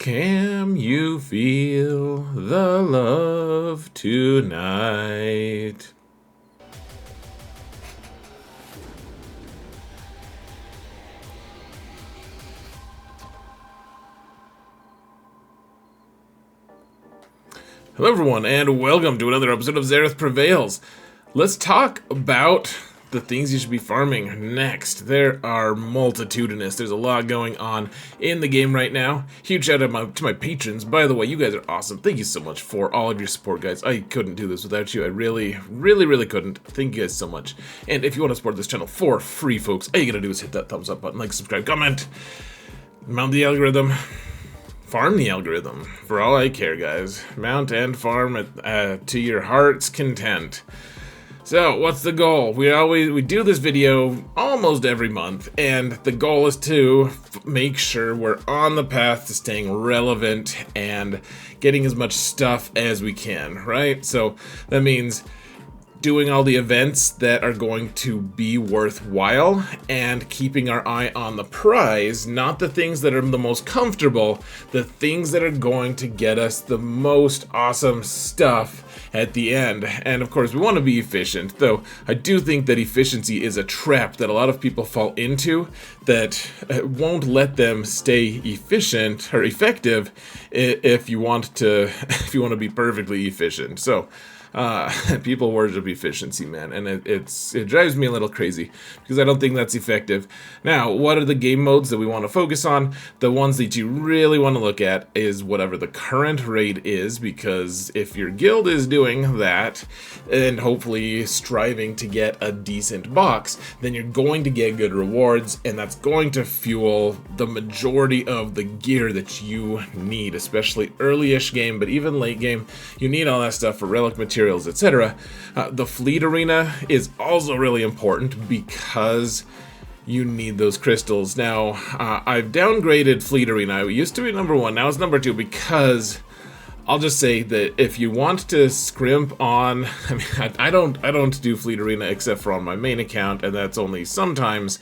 Can you feel the love tonight? Hello everyone, and welcome to another episode of Zareth Prevails. Let's talk about the things you should be farming next. There are multitudinous. There's a lot going on in the game right now. Huge shout out to my patrons. By the way, you guys are awesome. Thank you so much for all of your support, guys. I couldn't do this without you. I really couldn't. Thank you guys so much. And if you want to support this channel for free, folks, all you gotta do is hit that thumbs up button, like, subscribe, comment, mount the algorithm. Farm the algorithm, for all I care, guys. Mount and farm to your heart's content. So, what's the goal? We do this video almost every month, and the goal is to make sure we're on the path to staying relevant and getting as much stuff as we can, right? So, that means doing all the events that are going to be worthwhile and keeping our eye on the prize, not the things that are the most comfortable, the things that are going to get us the most awesome stuff at the end. And of course, we want to be efficient, though I do think that efficiency is a trap that a lot of people fall into that won't let them stay efficient or effective if you want to be perfectly efficient. So people worship efficiency, man, and it drives me a little crazy because I don't think that's effective. Now, what are the game modes that we want to focus on? The ones that you really want to look at is whatever the current raid is, because if your guild is doing that and hopefully striving to get a decent box, then you're going to get good rewards, and that's going to fuel the majority of the gear that you need, especially early-ish game, but even late game, you need all that stuff for relic materials, etc. The fleet arena is also really important because you need those crystals. Now, I've downgraded fleet arena. It used to be number 1, now it's number 2, because I'll just say that if you want to scrimp on, I mean, I don't do fleet arena except for on my main account, and that's only sometimes.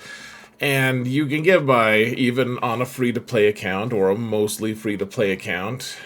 And you can get by even on a free-to-play account or a mostly free-to-play account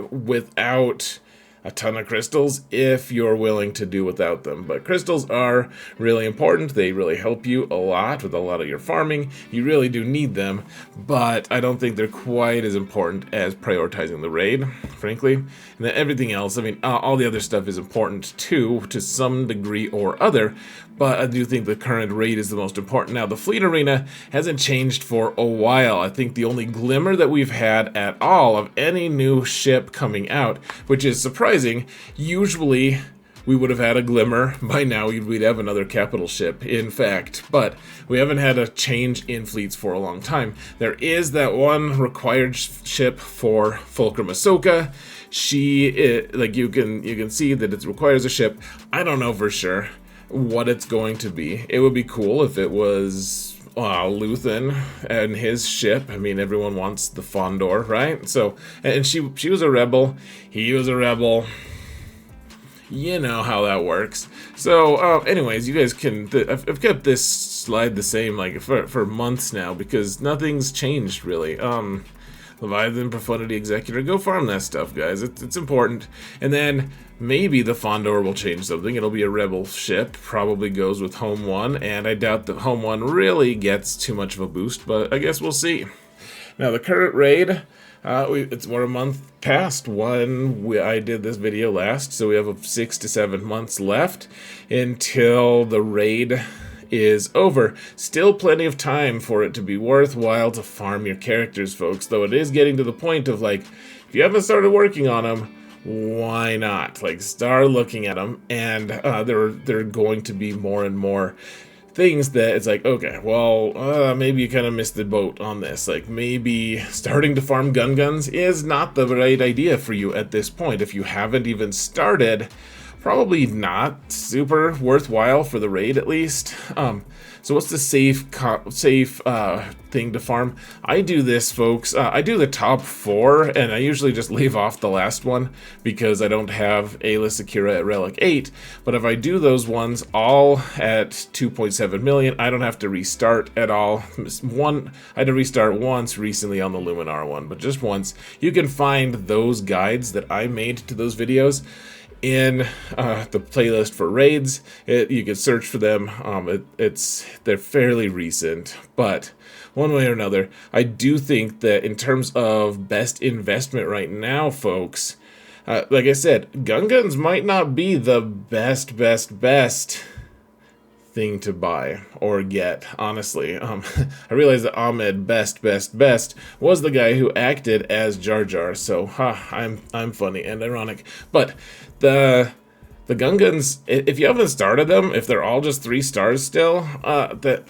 without a ton of crystals if you're willing to do without them. But crystals are really important. They really help you a lot with a lot of your farming. You really do need them, but I don't think they're quite as important as prioritizing the raid, frankly. And then everything else, I mean, all the other stuff is important too, to some degree or other, but I do think the current raid is the most important. Now, the fleet arena hasn't changed for a while. I think the only glimmer that we've had at all of any new ship coming out, which is surprising, usually we would have had a glimmer by now. We'd have another capital ship, in fact, but we haven't had a change in fleets for a long time. There is that one required ship for Fulcrum Ahsoka. Like you can see that it requires a ship. I don't know for sure what it's going to be. It would be cool if it was Luthen and his ship. I mean, everyone wants the Fondor, right? So, and she was a rebel, he was a rebel. You know how that works. So, anyways, you guys can... I've kept this slide the same, like, for months now, because nothing's changed, really. Leviathan, Profundity, Executor, go farm that stuff, guys. It's important. And then maybe the Fondor will change something. It'll be a rebel ship, probably goes with Home 1, and I doubt that Home 1 really gets too much of a boost, but I guess we'll see. Now, the current raid, we're a month past when I did this video last, so we have 6 to 7 months left until the raid is over. Still plenty of time for it to be worthwhile to farm your characters, folks, though it is getting to the point of, like, if you haven't started working on them, why not? Like, start looking at them, and there are going to be more and more things that it's like, okay, well, maybe you kind of missed the boat on this. Like, maybe starting to farm Gungans is not the right idea for you at this point. If you haven't even started, probably not super worthwhile for the raid, at least. So what's the safe thing to farm? I do this, folks. I do the top 4, and I usually just leave off the last one because I don't have Ayla Secura at Relic 8. But if I do those ones all at 2.7 million, I don't have to restart at all. I had to restart once recently on the Luminar one, but just once. You can find those guides that I made to those videos in the playlist for raids. You can search for them. They're fairly recent, but one way or another, I do think that in terms of best investment right now, folks, like I said, Gungans might not be the best thing to buy or get, honestly. I realize that Ahmed best was the guy who acted as Jar Jar, so I'm funny and ironic. But the Gungans, if you haven't started them, if they're all just 3 stars still, that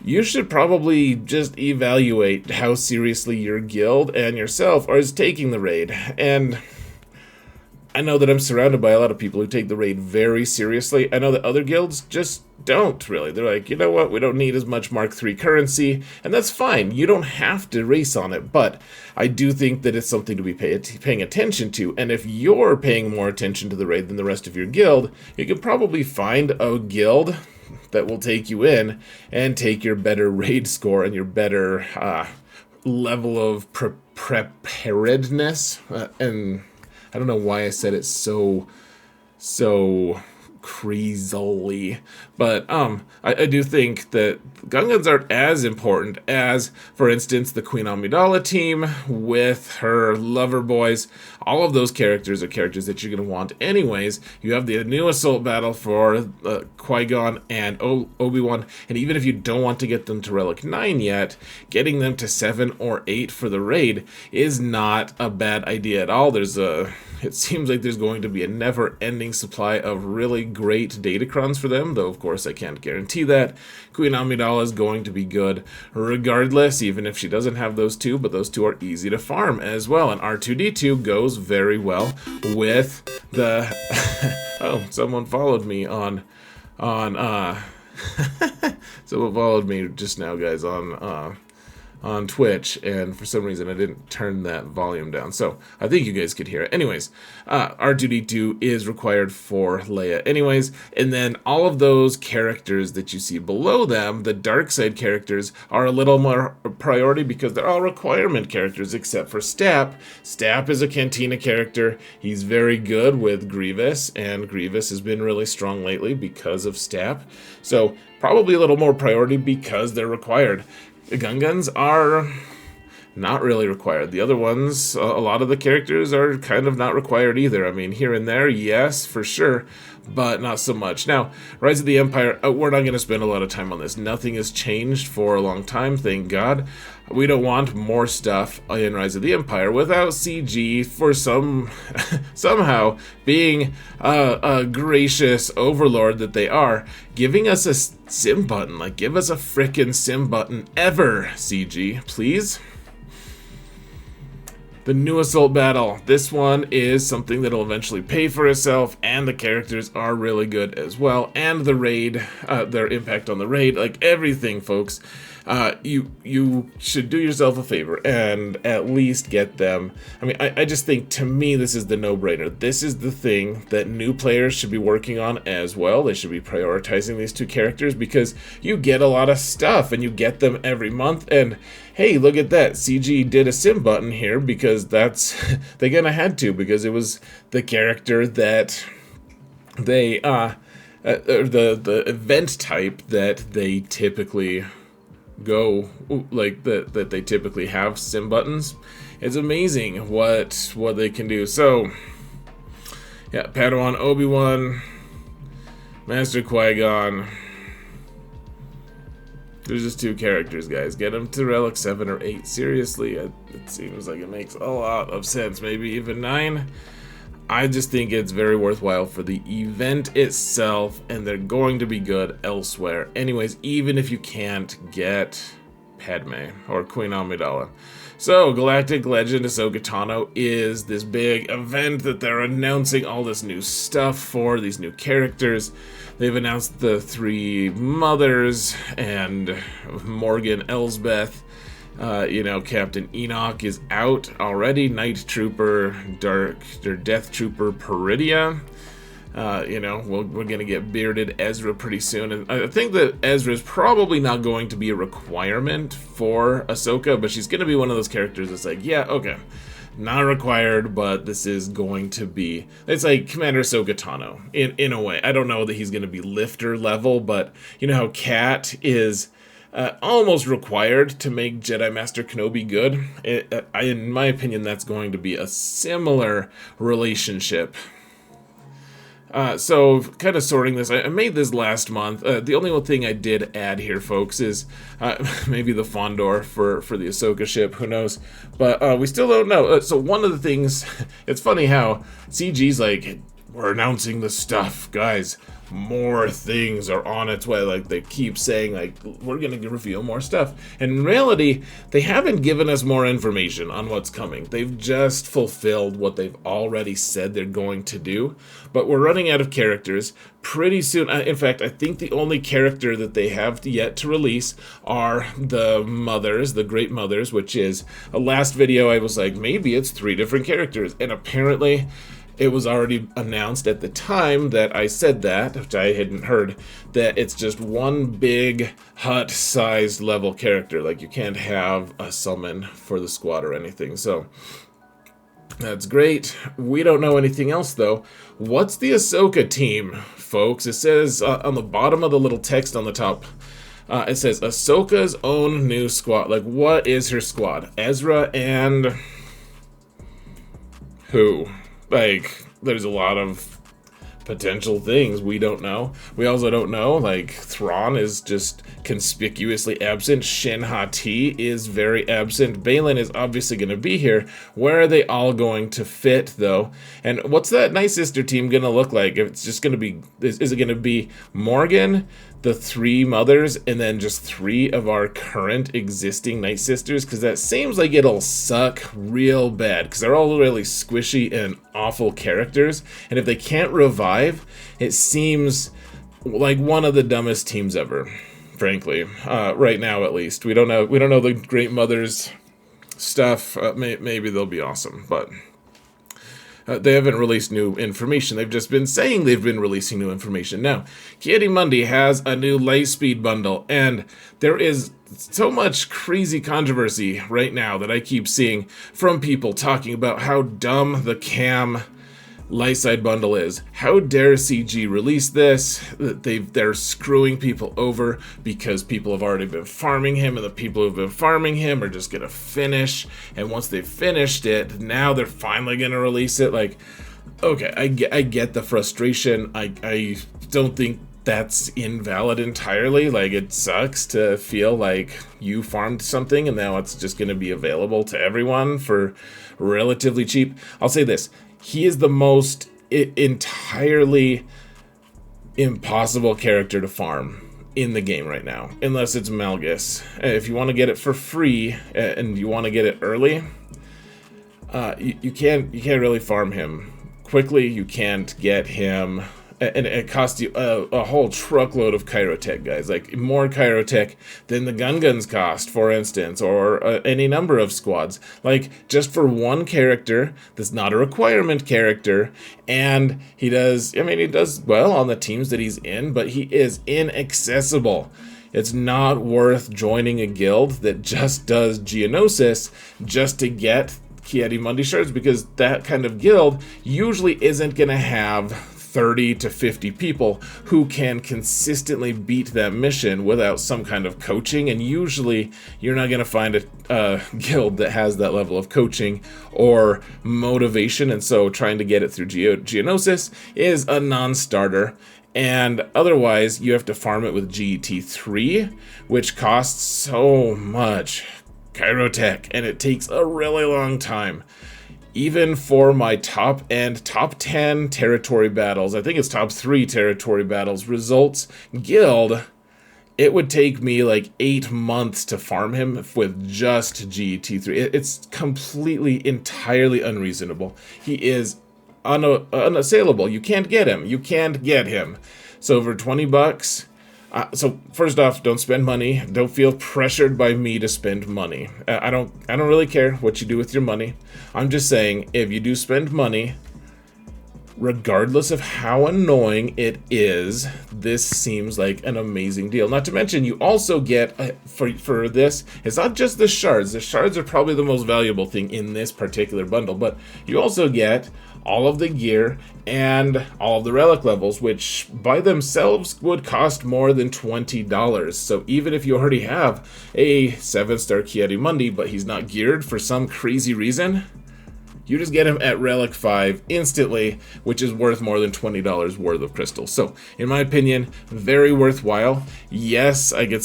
you should probably just evaluate how seriously your guild and yourself are taking the raid. And I know that I'm surrounded by a lot of people who take the raid very seriously. I know that other guilds just don't, really. They're like, you know what, we don't need as much Mark III currency, and that's fine. You don't have to race on it, but I do think that it's something to be paying attention to, and if you're paying more attention to the raid than the rest of your guild, you can probably find a guild that will take you in and take your better raid score and your better level of preparedness, and I don't know why I said it so crazily, but I do think that Gungans aren't as important as, for instance, the Queen Amidala team with her lover boys. All of those characters are characters that you're going to want anyways. You have the new assault battle for Qui-Gon and Obi-Wan, and even if you don't want to get them to Relic 9 yet, getting them to 7 or 8 for the raid is not a bad idea at all. It seems like there's going to be a never-ending supply of really great datacrons for them, though of course I can't guarantee that. Queen Amidala is going to be good regardless, even if she doesn't have those 2, but those 2 are easy to farm as well, and R2-D2 goes very well with the... Oh, someone followed me on someone followed me just now, guys, on Twitch, and for some reason I didn't turn that volume down, so I think you guys could hear it. Anyways, R2-D2 is required for Leia anyways, and then all of those characters that you see below them, the dark side characters, are a little more priority because they're all requirement characters except for Stap. Stap is a Cantina character. He's very good with Grievous, and Grievous has been really strong lately because of Stap, so probably a little more priority because they're required. The Gungans are not really required. The other ones, a lot of the characters are kind of not required either. I mean, here and there, yes, for sure, but not so much. Now, Rise of the Empire, we're not going to spend a lot of time on this. Nothing has changed for a long time, thank God. We don't want more stuff in Rise of the Empire without CG for somehow being a gracious overlord that they are, giving us a sim button. Like, give us a frickin' sim button ever, CG, please. The new assault battle. This one is something that'll eventually pay for itself, and the characters are really good as well. And the raid, their impact on the raid, like everything, folks. You should do yourself a favor and at least get them. I mean, I just think, to me, this is the no-brainer. This is the thing that new players should be working on as well. They should be prioritizing these 2 characters because you get a lot of stuff and you get them every month, and hey, look at that, CG did a sim button here because that's they kinda had to, because it was the character that they the event type that they typically go, like, that they typically have sim buttons. It's amazing what they can do. So yeah, Padawan Obi-Wan, Master Qui-Gon. There's just 2 characters, guys. Get them to Relic 7 or 8. Seriously, it seems like it makes a lot of sense. Maybe even 9. I just think it's very worthwhile for the event itself, and they're going to be good elsewhere. Anyways, even if you can't get Padme, or Queen Amidala. So, Galactic Legend Ahsoka Tano is this big event that they're announcing all this new stuff for, these new characters. They've announced the 3 mothers and Morgan Elsbeth. Captain Enoch is out already. Night Trooper, Death Trooper Peridia. We're going to get bearded Ezra pretty soon. And I think that Ezra is probably not going to be a requirement for Ahsoka, but she's going to be one of those characters that's like, yeah, okay, not required, but this is going to be... It's like Commander Ahsoka Tano, in a way. I don't know that he's going to be lifter level, but you know how Cat is... almost required to make Jedi Master Kenobi good. In my opinion, that's going to be a similar relationship. So, kind of sorting this, I made this last month. The only thing I did add here, folks, is maybe the Fondor for the Ahsoka ship, who knows. But we still don't know. So one of the things, it's funny how CG's like, we're announcing the stuff, guys. More things are on its way. Like, they keep saying, like, we're going to reveal more stuff. And in reality, they haven't given us more information on what's coming. They've just fulfilled what they've already said they're going to do. But we're running out of characters pretty soon. In fact, I think the only character that they have yet to release are the mothers, the Great Mothers, which is a last video I was like, maybe it's 3 different characters. And apparently... it was already announced at the time that I said that, which I hadn't heard, that it's just one big hut-sized level character. Like, you can't have a summon for the squad or anything. So, that's great. We don't know anything else, though. What's the Ahsoka team, folks? It says on the bottom of the little text on the top, it says Ahsoka's own new squad. Like, what is her squad? Ezra and... who? Like, there's a lot of potential things we don't know. We also don't know, like, Thrawn is just conspicuously absent. Shin Hati is very absent. Baylan is obviously going to be here. Where are they all going to fit, though? And what's that Night Sister team going to look like? If it's just going to be... Is it going to be Morgan, the 3 mothers, and then just 3 of our current existing Night Sisters? Because that seems like it'll suck real bad, because they're all really squishy and awful characters. And if they can't revive, it seems like one of the dumbest teams ever, frankly. Right now, at least. We don't know the Great Mothers stuff. Maybe they'll be awesome, but... they haven't released new information. They've just been saying they've been releasing new information. Now, Ki-Adi-Mundi has a new Lightspeed bundle, and there is so much crazy controversy right now that I keep seeing from people talking about how dumb the Cam Lightside bundle is. How dare CG release this? They're screwing people over because people have already been farming him, and the people who've been farming him are just gonna finish. And once they've finished it, now they're finally gonna release it. Like, okay, I get the frustration. I don't think that's invalid entirely. Like, it sucks to feel like you farmed something and now it's just gonna be available to everyone for relatively cheap. I'll say this. He is the most entirely impossible character to farm in the game right now, unless it's Malgus. If you want to get it for free and you want to get it early, you can't really farm him quickly. You can't get him, and it costs you a whole truckload of Kyrotech, guys. Like, more Kyrotech than the Gungans cost, for instance, or any number of squads. Like, just for one character that's not a requirement character, and he does well on the teams that he's in, but he is inaccessible. It's not worth joining a guild that just does Geonosis just to get Ki-Adi-Mundi shards, because that kind of guild usually isn't going to have 30 to 50 people who can consistently beat that mission without some kind of coaching, and usually you're not going to find a guild that has that level of coaching or motivation, and so trying to get it through Geonosis is a non-starter. And otherwise, you have to farm it with GET3, which costs so much Kyrotech, and it takes a really long time. Even for my top 10 territory battles, I think it's top 3 territory battles results guild, it would take me like 8 months to farm him with just GT3. It's completely, entirely unreasonable. He is unassailable. You can't get him. You can't get him. So for 20 bucks, so first off, don't spend money. Don't feel pressured by me to spend money. I don't really care what you do with your money. I'm just saying, if you do spend money, regardless of how annoying it is, this seems like an amazing deal. Not to mention, you also get, for this, it's not just the shards. The shards are probably the most valuable thing in this particular bundle, but you also get all of the gear and all of the relic levels, which by themselves would cost more than $20. So even if you already have a 7-star Ki-Adi-Mundi, but he's not geared for some crazy reason, you just get him at Relic 5 instantly, which is worth more than $20 worth of crystals. So, in my opinion, very worthwhile. Yes, I can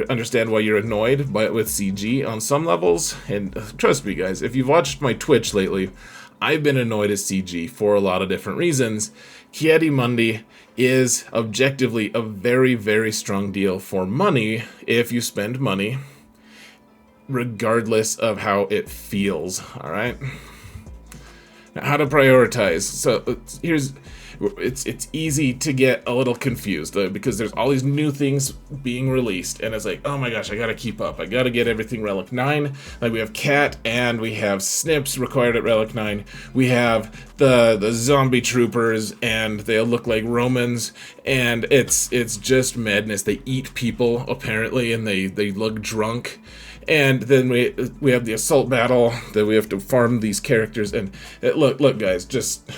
understand why you're annoyed with CG on some levels. And trust me, guys, if you've watched my Twitch lately, I've been annoyed at CG for a lot of different reasons. Ki-Adi-Mundi is objectively a very, very strong deal for money if you spend money, regardless of how it feels, alright? How to prioritize. So it's easy to get a little confused because there's all these new things being released, and it's like, oh my gosh, I gotta keep up. I gotta get everything Relic 9. Like we have Cat and we have Snips required at Relic 9. We have the zombie troopers and they look like Romans, and it's just madness. They eat people apparently, and they look drunk. And then we have the assault battle that we have to farm these characters. And look guys, just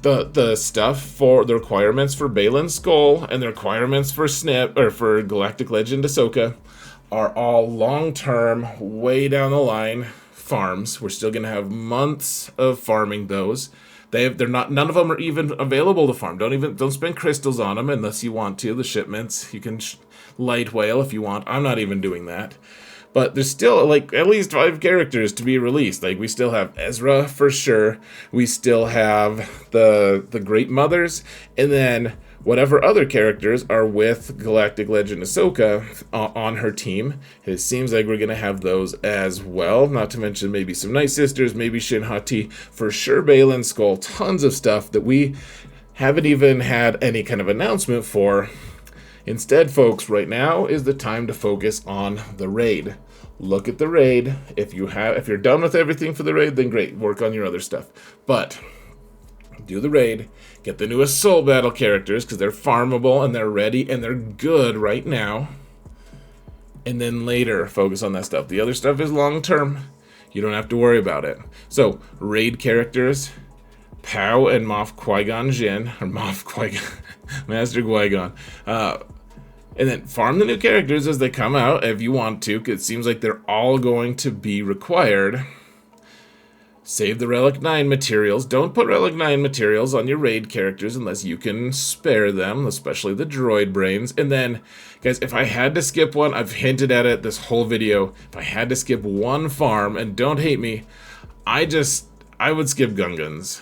the stuff for the requirements for Balin's Skull and the requirements for for Galactic Legend Ahsoka are all long-term, way down the line farms. We're still gonna have months of farming those. None of them are even available to farm. Don't spend crystals on them unless you want to. The shipments, you can light whale if you want. I'm not even doing that. But there's still like at least 5 characters to be released. Like we still have Ezra for sure. We still have the Great Mothers, and then whatever other characters are with Galactic Legend Ahsoka on her team. It seems like we're going to have those as well. Not to mention maybe some Night Sisters, maybe Shin Hati, for sure Balin's Skull. Tons of stuff that we haven't even had any kind of announcement for. Instead, folks, right now is the time to focus on the raid. Look at the raid. If you're done with everything for the raid, then great. Work on your other stuff. But do the raid, get the new Assault Battle characters, because they're farmable and they're ready and they're good right now. And then later, focus on that stuff. The other stuff is long-term. You don't have to worry about it. So, raid characters, Pow and Moff Qui-Gon Jinn, or Moff Qui-Gon, Master Qui-Gon. And then farm the new characters as they come out if you want to, because it seems like they're all going to be required. Save the Relic 9 materials. Don't put Relic 9 materials on your raid characters unless you can spare them, especially the droid brains. And then, guys, if I had to skip one, I've hinted at it this whole video, if I had to skip one farm, and don't hate me, I would skip Gungans.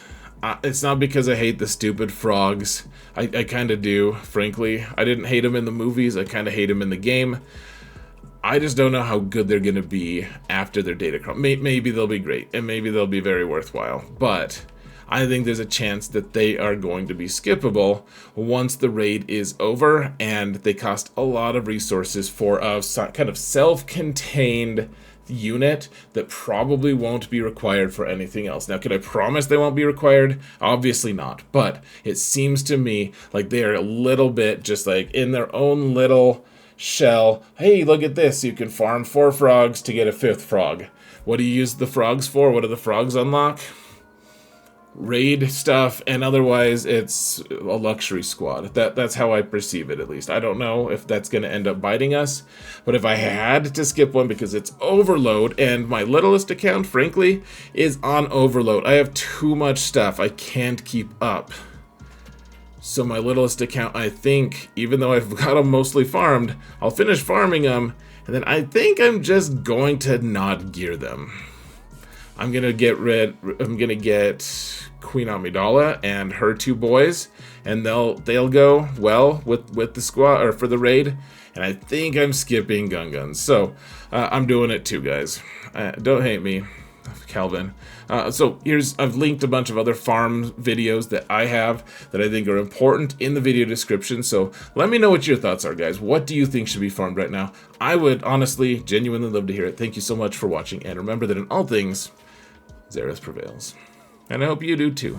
It's not because I hate the stupid frogs. I kind of do, frankly. I didn't hate them in the movies. I kind of hate them in the game. I just don't know how good they're going to be after their data crop. Maybe they'll be great, and maybe they'll be very worthwhile. But I think there's a chance that they are going to be skippable once the raid is over, and they cost a lot of resources for a kind of self-contained unit that probably won't be required for anything else. Now, can I promise they won't be required? Obviously not, but it seems to me like they are a little bit just like in their own little shell. Hey, look at this, you can farm 4 frogs to get a 5th frog. What do you use the frogs for? What do the frogs unlock? Raid stuff, and otherwise it's a luxury squad. That's how I perceive it, at least. I don't know if that's going to end up biting us, but if I had to skip one because it's overload, and my littlest account, frankly, is on overload. I have too much stuff. I can't keep up. So my littlest account, I think, even though I've got them mostly farmed, I'll finish farming them, and then I think I'm just going to not gear them. I'm gonna get Queen Amidala and her 2 boys, and they'll go well with the squad or for the raid. And I think I'm skipping Gungans, so I'm doing it too, guys. Don't hate me, Calvin. So I've linked a bunch of other farm videos that I have that I think are important in the video description. So let me know what your thoughts are, guys. What do you think should be farmed right now? I would honestly, genuinely love to hear it. Thank you so much for watching, and remember that in all things, Xaereth prevails. And I hope you do too.